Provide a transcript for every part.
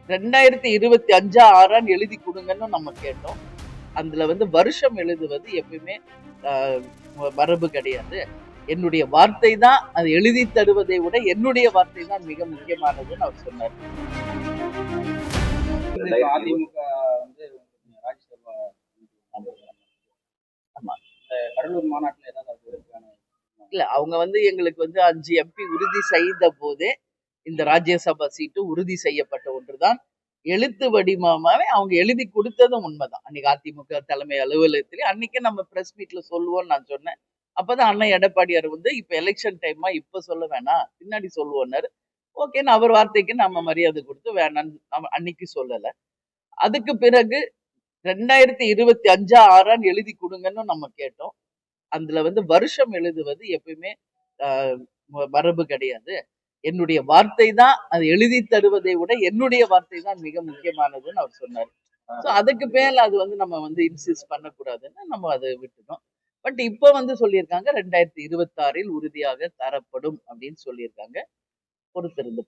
2025 6 எழுதி கொடுங்கன்னு நம்ம கேட்டோம். அதுல வருஷம் எழுதுவது எப்பயுமே மரபு கிடையாது. என்னுடைய வார்த்தை தான், அது எழுதி தருவதை விட என்னுடைய வார்த்தை தான் மிக முக்கியமானதுன்னு அவர் சொன்னார். அதிமுக ராஜ்யசபா கடலூர் மாநாட்டில் ஏதாவது இல்ல, அவங்க எங்களுக்கு 5 MP உறுதி செய்த போதே இந்த ராஜ்யசபா சீட்டு உறுதி செய்யப்பட்ட ஒன்றுதான். எழுத்து வடிவமாவே அவங்க எழுதி கொடுத்ததும் உண்மைதான். அன்னைக்கு அதிமுக தலைமை அலுவலகத்திலே அன்னைக்கு நம்ம பிரஸ் மீட்ல சொல்லுவோம்னு நான் சொன்னேன். அப்பதான் அண்ணன் எடப்பாடியார் இப்ப எலெக்ஷன் டைமா இப்ப சொல்ல வேணாம், பின்னாடி சொல்லுவோம்னாரு. ஓகேன்னு அவர் வார்த்தைக்கு நம்ம மரியாதை கொடுத்து வேணான்னு நம்ம அன்னைக்கு சொல்லல. அதுக்கு பிறகு 2025 6 எழுதி கொடுங்கன்னு நம்ம கேட்டோம். அதுல வருஷம் எழுதுவது எப்பயுமே மரபு கிடையாது. என்னுடைய வார்த்தை தான், அது எழுதி தருவதை விட என்னுடைய வார்த்தை தான் மிக முக்கியமானதுன்னு அவர் சொன்னார். ஸோ அதுக்கு மேல அது நம்ம இன்சிஸ்ட் பண்ணக்கூடாதுன்னு நம்ம அதை விட்டுட்டோம். பட் இப்ப சொல்லியிருக்காங்க 2026 உறுதியாக தரப்படும் அப்படின்னு சொல்லியிருக்காங்க. பொறுத்திருந்து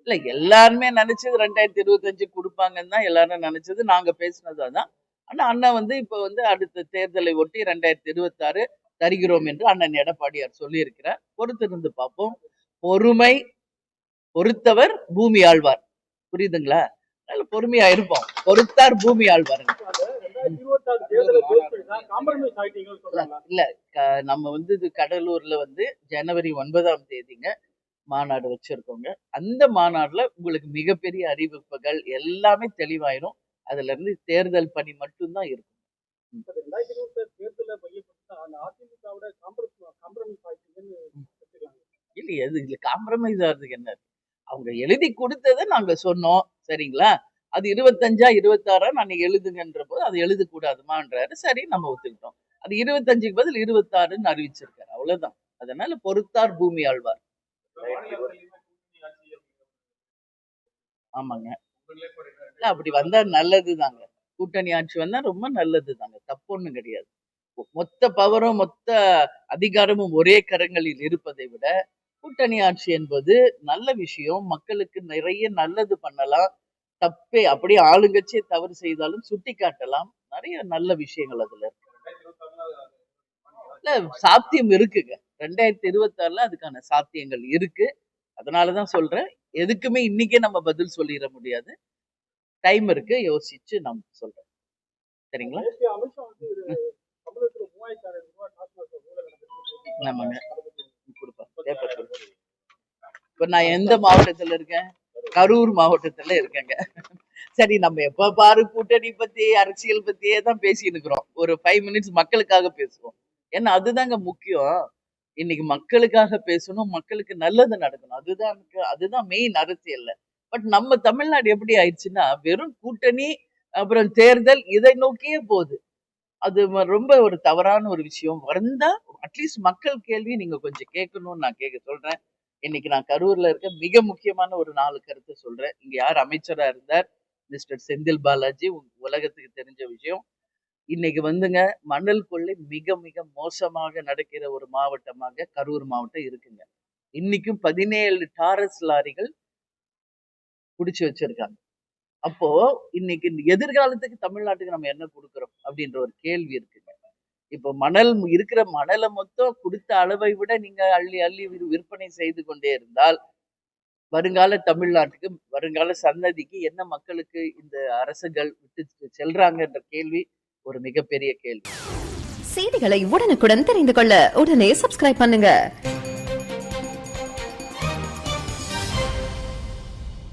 இல்ல, எல்லாருமே நினைச்சது 2025 கொடுப்பாங்கன்னு தான் எல்லாரும் நினைச்சது. நாங்க பேசினது அதான். ஆனா அண்ணன் இப்ப அடுத்த தேர்தலை ஒட்டி 2026 தருகிறோம் என்று அண்ணன் எடப்பாடியார் சொல்லி இருக்கிறார். பொறுத்திருந்து பார்ப்போம். பொறுமை பொறுத்தவர் பூமி ஆழ்வார். புரியுதுங்களா? நல்ல பொறுமையா இருப்போம். பொறுத்தார் பூமி ஆழ்வார். இல்ல, நம்ம இது கடலூர்ல ஜனவரி 9ஆம் தேதிங்க மாநாடு வச்சிருக்கோங்க. அந்த மாநாடுல உங்களுக்கு மிகப்பெரிய அறிவிப்புகள் எல்லாமே தெளிவாயிரும். அதுல இருந்து தேர்தல் பணி மட்டும்தான் இருக்கும். இல்லையே, இதுல காம்ப்ரமைஸ் ஆகிறதுக்கு என்ன? அவங்க எழுதி கொடுத்ததை நாங்க சொன்னோம், சரிங்களா? அது 25 26 நான் எழுதுங்கன்ற போது அது எழுதக்கூடாதுமான்றாரு. சரி, நம்ம ஒத்துக்கிட்டோம். அது 25க்கு பதில் 26ன்னு அறிவிச்சிருக்காரு. அவ்வளவுதான். அதனால பொறுத்தார் பூமி ஆழ்வார். ஆமாங்க, அப்படி வந்தா நல்லதுதாங்க. கூட்டணி ஆட்சி வந்தா ரொம்ப நல்லதுதாங்க, தப்பு ஒண்ணும் கிடையாது. மொத்த பவரும் மொத்த அதிகாரமும் ஒரே கரங்களில் இருப்பதை விட கூட்டணி ஆட்சி என்பது நல்ல விஷயம். மக்களுக்கு நிறைய நல்லது பண்ணலாம். தப்பே அப்படியே ஆளுங்கட்சியே தவறு செய்தாலும் சுட்டி காட்டலாம். நிறைய நல்ல விஷயங்கள் அதுல இருக்கு. இல்ல, சாத்தியம் இருக்குங்க. 2026 அதுக்கான சாத்தியங்கள் இருக்கு. அதனாலதான் சொல்றேன், எதுக்குமே இன்னைக்கே நம்ம பதில் சொல்லிட முடியாது. டைம் இருக்கு, யோசிச்சு நம்ம சொல்றேன். சரிங்களா? இப்ப நான் எந்த மாவட்டத்துல இருக்கேன்? கரூர் மாவட்டத்துல இருக்கேங்க. சரி, நம்ம எப்ப பாரு கூட்டணி பத்தி அரசியல் பத்தியே தான் பேசிட்டு இருக்கிறோம். ஒரு 5 மினிட்ஸ் மக்களுக்காக பேசுவோம். ஏன்னா அதுதாங்க முக்கியம். இன்னைக்கு மக்களுக்காக பேசணும், மக்களுக்கு நல்லது நடக்கணும். அதுதான் மெயின் அரசியல்ல. பட் நம்ம தமிழ்நாடு எப்படி ஆயிடுச்சுன்னா வெறும் கூட்டணி அப்புறம் தேர்தல் இதை நோக்கியே போகுது. அது ரொம்ப ஒரு தவறான ஒரு விஷயம். வந்தா அட்லீஸ்ட் மக்கள் கேள்வி நீங்க கொஞ்சம் கேட்கணும்னு நான் சொல்றேன். இன்னைக்கு நான் கரூர்ல இருக்க மிக முக்கியமான ஒரு 4 கருத்தை சொல்றேன். இங்க யார் அமைச்சரா இருந்தார்? மிஸ்டர் செந்தில் பாலாஜி. உலகத்துக்கு தெரிஞ்ச விஷயம். இன்னைக்கு மணல் கொள்ளை மிக மிக மோசமாக நடக்கிற ஒரு மாவட்டமாக கரூர் மாவட்டம் இருக்குங்க. இன்னைக்கும் 17 டாரஸ் லாரிகள் பிடிச்சு வச்சிருக்காங்க. அப்போ இன்னைக்கு எதிர்காலத்துக்கு தமிழ்நாட்டுக்கு நம்ம என்ன கொடுக்குறோம் அப்படின்ற ஒரு கேள்வி இருக்குங்க. இப்போ இருக்கிற மணலை மொத்தம் கொடுத்த அளவை விட நீங்க அள்ளி அள்ளி விற்பனை செய்து கொண்டே இருந்தால் வருங்கால தமிழ்நாட்டுக்கு, வருங்கால சன்னதிக்கு என்ன மக்களுக்கு இந்த அரசுகள் விட்டு செல்றாங்கன்ற கேள்வி ஒரு மிகப்பெரிய கேள்வி. செய்திகளை உடனுக்குடன் தெரிந்து கொள்ள உடனே சப்ஸ்கிரைப் பண்ணுங்க.